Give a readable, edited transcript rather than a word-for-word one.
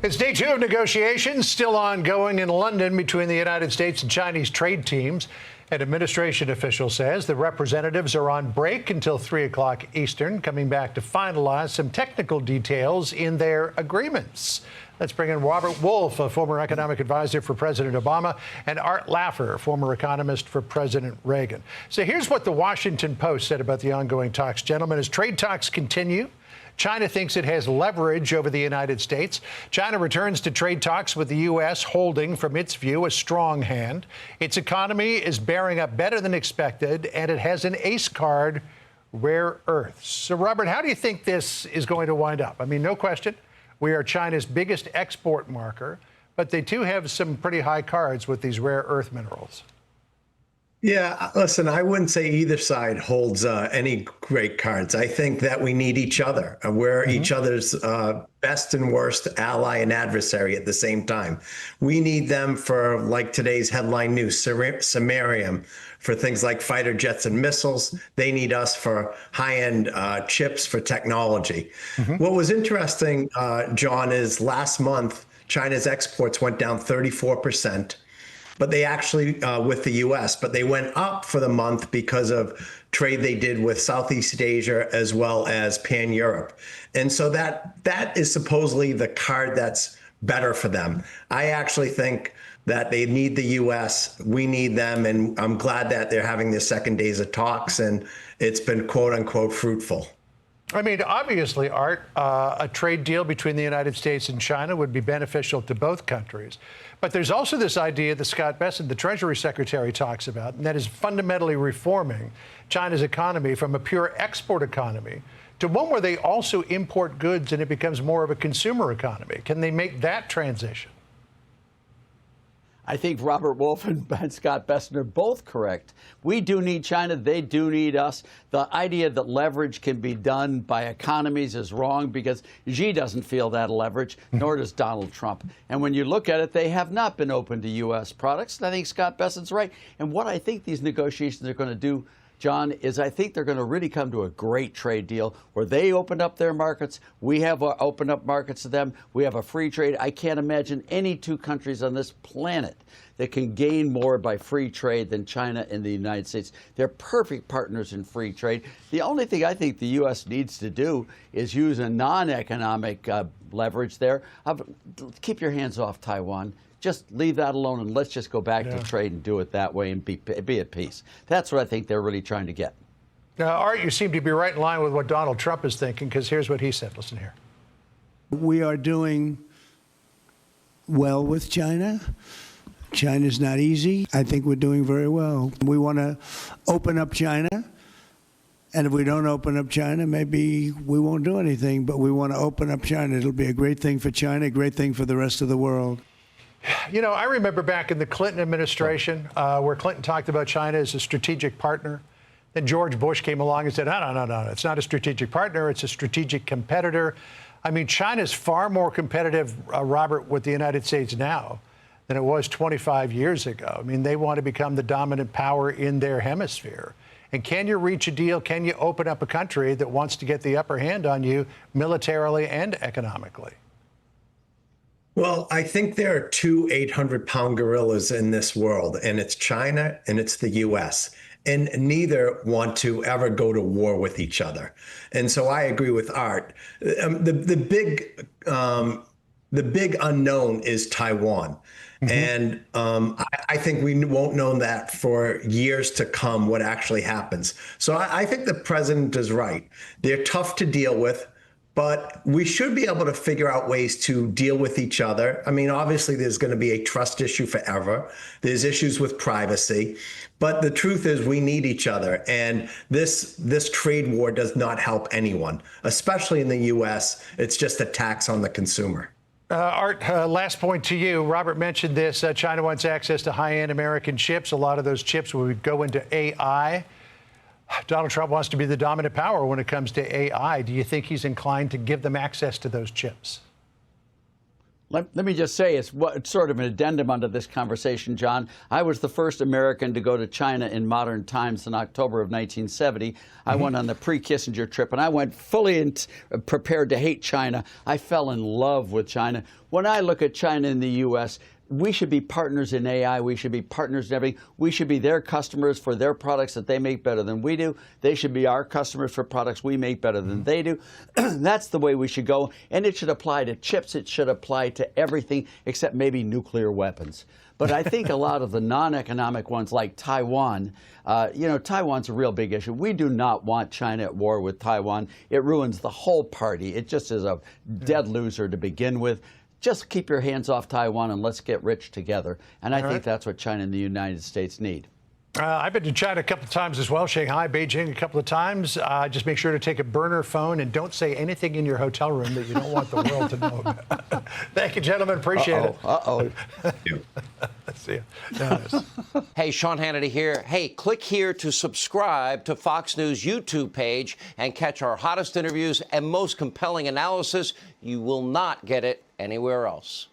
It's day two of negotiations still ongoing in London between the United States and Chinese trade teams. An administration official says the representatives are on break until 3 o'clock Eastern, coming back to finalize some technical details in their agreements. Let's bring in Robert Wolf, a former economic advisor for President Obama, and Art Laffer, former economist for President Reagan. So here's what the Washington Post said about the ongoing talks. Gentlemen, as trade talks continue, China thinks it has leverage over the United States. China returns to trade talks with the U.S., holding, from its view, a strong hand. Its economy is bearing up better than expected, and it has an ace card, rare earths. So, Robert, how do you think this is going to wind up? I mean, no question, we are China's biggest export marker, but they too have some pretty high cards with these rare earth minerals. Yeah, listen, I wouldn't say either side holds any great cards. I think that we need each other. We're each other's best and worst ally and adversary at the same time. We need them for, like today's headline news, samarium, for things like fighter jets and missiles. They need us for high-end chips for technology. What was interesting, John, is last month, China's exports went down 34%. But they actually, with the U.S., but they went up for the month because of trade they did with Southeast Asia as well as Pan-Europe. And so that is supposedly the card that's better for them. I actually think that they need the U.S., we need them, and I'm glad that they're having their second days of talks, and it's been quote-unquote fruitful. I mean, obviously, Art, a trade deal between the United States and China would be beneficial to both countries. But there's also this idea that Scott Bessent, the Treasury Secretary, talks about, and that is fundamentally reforming China's economy from a pure export economy to one where they also import goods and it becomes more of a consumer economy. Can they make that transition? I think Robert Wolf and Scott Bessent are both correct. We do need China. They do need us. The idea that leverage can be done by economies is wrong because Xi doesn't feel that leverage, nor does Donald Trump. And when you look at it, they have not been open to U.S. products. And I think Scott Bessent's right. And what I think these negotiations are going to do, John, is I think they're going to really come to a great trade deal where they open up their markets. We have opened up markets to them. We have a free trade. I can't imagine any two countries on this planet that can gain more by free trade than China and the United States. They're perfect partners in free trade. The only thing I think the U.S. needs to do is use a non-economic leverage there. Keep your hands off Taiwan. Just leave that alone and let's just go back to trade and do it that way and be at peace. That's what I think they're really trying to get. Now, Art, you seem to be right in line with what Donald Trump is thinking, because here's what he said. Listen here. We are doing well with China. China's not easy. I think we're doing very well. We want to open up China. And if we don't open up China, maybe we won't do anything. But we want to open up China. It'll be a great thing for China, a great thing for the rest of the world. You know, I remember back in the Clinton administration where Clinton talked about China as a strategic partner. Then George Bush came along and said, no, it's not a strategic partner. It's a strategic competitor. I mean, China's far more competitive, Robert, with the United States now than it was 25 years ago. I mean, they want to become the dominant power in their hemisphere. And can you reach a deal? Can you open up a country that wants to get the upper hand on you militarily and economically? Well, I think there are two 800-pound gorillas in this world, and it's China and it's the U.S., and neither want to ever go to war with each other. And so I agree with Art. The big unknown is Taiwan. And I think we won't know that for years to come, what actually happens. So I think the president is right. They're tough to deal with. But we should be able to figure out ways to deal with each other. I mean, obviously, there's going to be a trust issue forever. There's issues with privacy. But the truth is we need each other. And this trade war does not help anyone, especially in the U.S. It's just a tax on the consumer. Art, last point to you. Robert mentioned this. China wants access to high-end American chips. A lot of those chips would go into AI. Donald Trump wants to be the dominant power when it comes to AI. Do you think he's inclined to give them access to those chips? Let me just say, it's sort of an addendum onto this conversation, John. I was the first American to go to China in modern times in October of 1970. I went on the pre-Kissinger trip, and I went fully prepared to hate China. I fell in love with China. When I look at China and the U.S., we should be partners in AI. We should be partners in everything. We should be their customers for their products that they make better than we do. They should be our customers for products we make better than they do. That's the way we should go. And it should apply to chips. It should apply to everything except maybe nuclear weapons. But I think a lot of the non-economic ones like Taiwan, Taiwan's a real big issue. We do not want China at war with Taiwan. It ruins the whole party. It just is a dead loser to begin with. Just keep your hands off Taiwan and let's get rich together. And I think that's what China and the United States need. I've been to China a couple of times as well, Shanghai, Beijing a couple of times. Just make sure to take a burner phone and don't say anything in your hotel room that you don't want the world to know about. Thank you, gentlemen. Appreciate it. See you. Hey, Sean Hannity here. Hey, click here to subscribe to Fox News YouTube page and catch our hottest interviews and most compelling analysis. You will not get it anywhere else.